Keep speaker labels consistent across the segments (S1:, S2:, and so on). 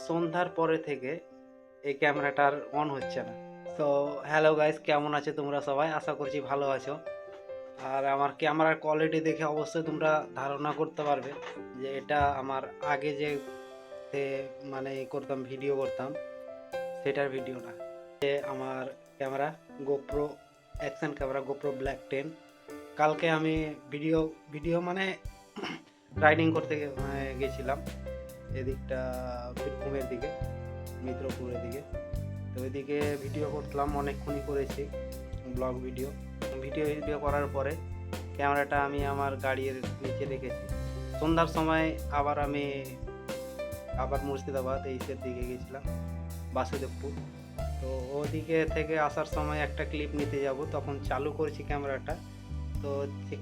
S1: সন্ধ্যার পরে থেকে এই ক্যামেরাটার অন হচ্ছে না। তো হ্যালো গাইস, কেমন আছো তোমরা সবাই? আশা করছি ভালো আছো। আর আমার ক্যামেরার কোয়ালিটি দেখে অবশ্যই তোমরা ধারণা করতে পারবে যে এটা আমার আগে যে মানে করতাম, ভিডিও করতাম, সেটার ভিডিও না। আমার camera GoPro action camera, GoPro black 10। কালকে আমি ভিডিও ভিডিও মানে রাইডিং করতে গেছিলাম এদিকটা, বীরভূমের দিকে, মিত্রপুরের দিকে। তো ওইদিকে ভিডিও করলাম, অনেকক্ষণই করেছি ব্লগ ভিডিও। ভিডিও করার পরে ক্যামেরাটা আমি আমার গাড়ির নিচে রেখেছি। সন্ধ্যার সময় আমি আবার মুর্শিদাবাদ এইসের দিকে গেছিলাম, বাসুদেবপুর। তো ওদিকে থেকে আসার সময় একটা ক্লিপ নিতে যাব, তখন চালু করেছি ক্যামেরাটা। তো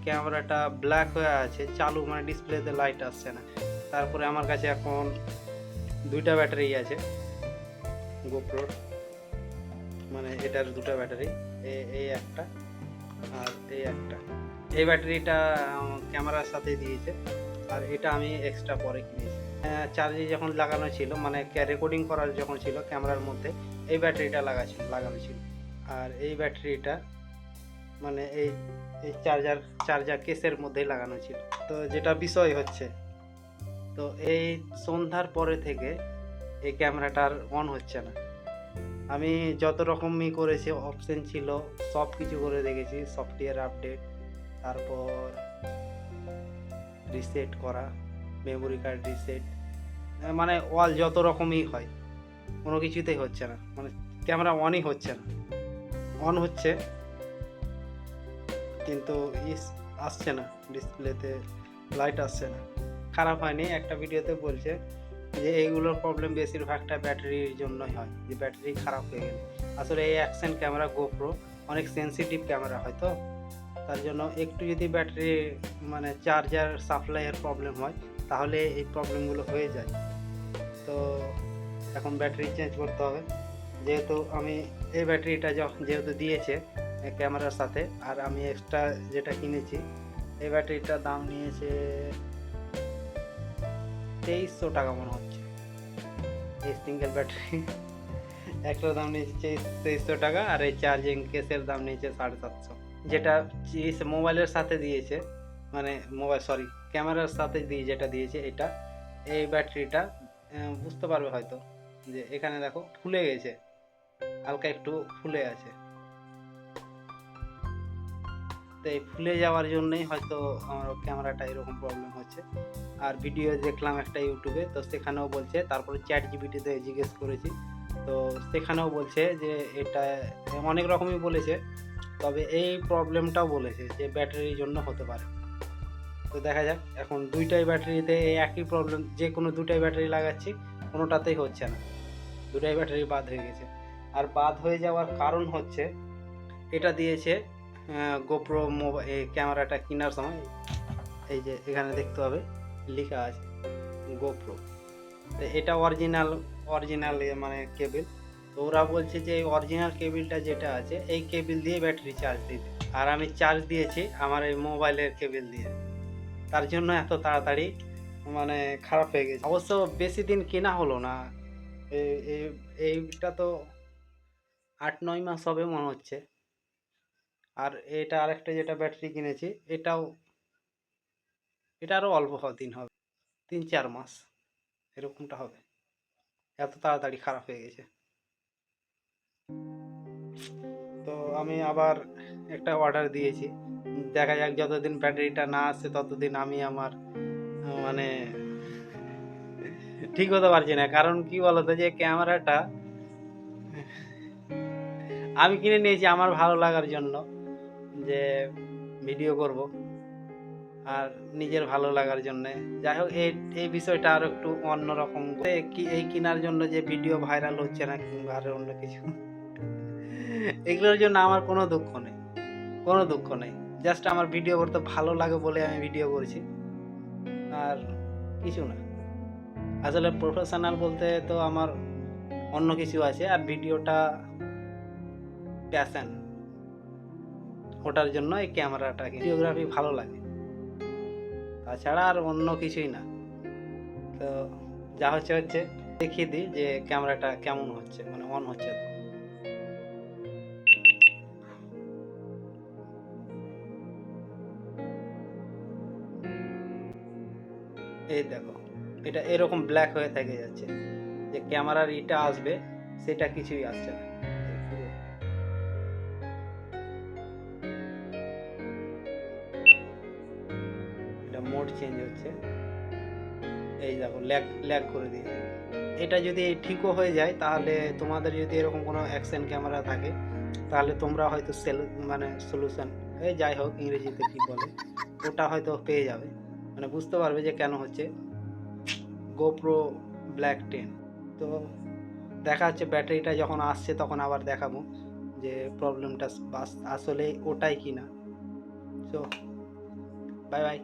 S1: ক্যামেরাটা ব্ল্যাক হয়ে আছে, চালু মানে ডিসপ্লেতে লাইট আসছে না। তারপরে আমার কাছে এখন দুইটা ব্যাটারি আছে গোপ্রোর, মানে এটার দুটো ব্যাটারি, এই একটা আর এই একটা। এই ব্যাটারিটা ক্যামেরার সাথে দিয়েছে, আর এটা আমি এক্সট্রা পরে কিনেছি। চার্জে যখন লাগানো ছিল, মানে রেকর্ডিং করার যখন ছিল ক্যামেরার মধ্যে, এই ব্যাটারিটা লাগানো ছিল। আর এই ব্যাটারিটা মানে এই এই চার্জার কেসের মধ্যেই লাগানো ছিল। তো যেটা বিষয় হচ্ছে, তো এই সন্ধ্যার পরে থেকে এই ক্যামেরাটার অন হচ্ছে না। আমি যত রকমই করেছি, অপশন ছিল সব কিছু করে দেখেছি, সফটওয়্যার আপডেট, তারপর রিসেট করা, মেমোরি কার্ড রিসেট, মানে অল যত রকমই হয়, কোনো কিছুতেই হচ্ছে না। মানে ক্যামেরা অনই হচ্ছে না। অন হচ্ছে কিন্তু আসছে না, ডিসপ্লেতে লাইট আসছে না। খারাপ হয়নি, একটা ভিডিওতে বলছে যে এইগুলোর প্রবলেম বেশিরভাগটা ব্যাটারির জন্যই হয়, যে ব্যাটারি খারাপ হয়ে গেলে। আসলে এই অ্যাকশন ক্যামেরা গোপ্রো অনেক সেন্সিটিভ ক্যামেরা হয়, তো তার জন্য একটু যদি ব্যাটারি মানে চার্জার সাপ্লাইয়ের প্রবলেম হয়, তাহলে এই প্রবলেমগুলো হয়ে যায়। তো এখন ব্যাটারি চেঞ্জ করতে হবে, যেহেতু আমি এই ব্যাটারিটা যেহেতু দিয়েছে ক্যামেরার সাথে, আর আমি এক্সট্রা যেটা কিনেছি, এই ব্যাটারিটার দাম নিয়েছে 2300 টাকা মনে হচ্ছে। এই সিঙ্গেল ব্যাটারি একটার দাম নিয়েছে 2300 টাকা, আর এই চার্জিং কেসের দাম নিয়েছে 750। যেটা মোবাইলের সাথে দিয়েছে, মানে ক্যামেরার সাথে যেটা দিয়েছে এটা, এই ব্যাটারিটা বুঝতে পারবে হয়তো যে এখানে দেখো ফুলে গেছে, হালকা একটু ফুলে আছে। তো এই ফুলে যাওয়ার জন্যই হয়তো আমার ক্যামেরাটা এরকম প্রবলেম হচ্ছে। আর ভিডিও দেখলাম একটা ইউটিউবে, তো সেখানেও বলছে, তারপরে চ্যাট জিপিটিতে জিজ্ঞেস করেছি, তো সেখানেও বলছে যে এটা অনেক রকমই বলেছে, তবে এই প্রবলেমটাও বলেছে যে ব্যাটারির জন্য হতে পারে। তো দেখা যাক, এখন দুইটাই ব্যাটারিতে এই একই প্রবলেম, যে কোনো দুটাই ব্যাটারি লাগাচ্ছি, কোনোটাতেই হচ্ছে না, দুটাই ব্যাটারি বাদ হয়ে গেছে। আর বাদ হয়ে যাওয়ার কারণ হচ্ছে, এটা দিয়েছে গোপ্রো মোবাইল ক্যামেরাটা কেনার সময়, এই যে এখানে দেখতে হবে লেখা আছে গোপ্রো। তো এটা অরিজিনাল মানে কেবিল। তো ওরা বলছে যে এই অরিজিনাল কেবিলটা যেটা আছে, এই কেবিল দিয়ে ব্যাটারি চার্জ দিতে, আর আমি চার্জ দিয়েছি আমার এই মোবাইলের কেবিল দিয়ে, তার জন্য এত তাড়াতাড়ি মানে খারাপ হয়ে গেছে। অবশ্য বেশি দিন কেনা হলো না, এইটা তো 8-9 মাস হবে মনে হচ্ছে। আর এটা আরেকটা যেটা ব্যাটারি কিনেছি, এটা আরও অল্প দিন হবে, 3-4 মাস এরকমটা হবে। এত তাড়াতাড়ি খারাপ হয়ে গেছে। তো আমি আবার একটা অর্ডার দিয়েছি, দেখা যাক, যতদিন ব্যাটারিটা না আসছে ততদিন আমি আমার মানে ঠিক হতে পারছি না। কারণ কি বলতো, যে ক্যামেরাটা আমি কিনে নিয়েছি আমার ভালো লাগার জন্য, যে ভিডিও করব আর নিজের ভালো লাগার জন্যে। যাই হোক, এই বিষয়টা আরও একটু অন্যরকম। এই কেনার জন্য যে ভিডিও ভাইরাল হচ্ছে না, কিংবা আরও অন্য কিছু, এগুলোর জন্য আমার কোনো দুঃখ নেই, কোনো দুঃখ নেই। জাস্ট আমার ভিডিও করতে ভালো লাগে বলে আমি ভিডিও করছি, আর কিছু না। আসলে প্রফেশনাল বলতে তো আমার অন্য কিছু আছে, আর ভিডিওটা প্যাশন, ওটার জন্য এই ক্যামেরাটা, ভিডিওগ্রাফি ভালো লাগে, তাছাড়া আর অন্য কিছুই না। তো যা হচ্ছে, দেখিয়ে দিই যে ক্যামেরাটা কেমন হচ্ছে, মানে অন হচ্ছে তো। এই দেখো, এটা এরকম ব্ল্যাক হয়ে থেকে যাচ্ছে, যে ক্যামেরার ইটা আসবে সেটা কিছুই আসছে না। এই পুরো এটা মোড চেঞ্জ হচ্ছে, এই দেখো ল্যাগ ল্যাগ করে দিয়েছে। এটা যদি ঠিকও হয়ে যায়, তাহলে তোমাদের যদি এরকম কোনো অ্যাকশন ক্যামেরা থাকে, তাহলে তোমরা হয়তো মানে সলিউশন, এই যাই হোক ইংরেজিতে কি বলে, ওটা হয়তো পেয়ে যাবে, মানে বুঝতে পারবে যে কেন হচ্ছে। GoPro black 10। তো দেখা হচ্ছে ব্যাটারিটা যখন আসছে তখন আবার দেখাবো যে প্রবলেমটা আসলে ওটাই কিনা। So bye bye.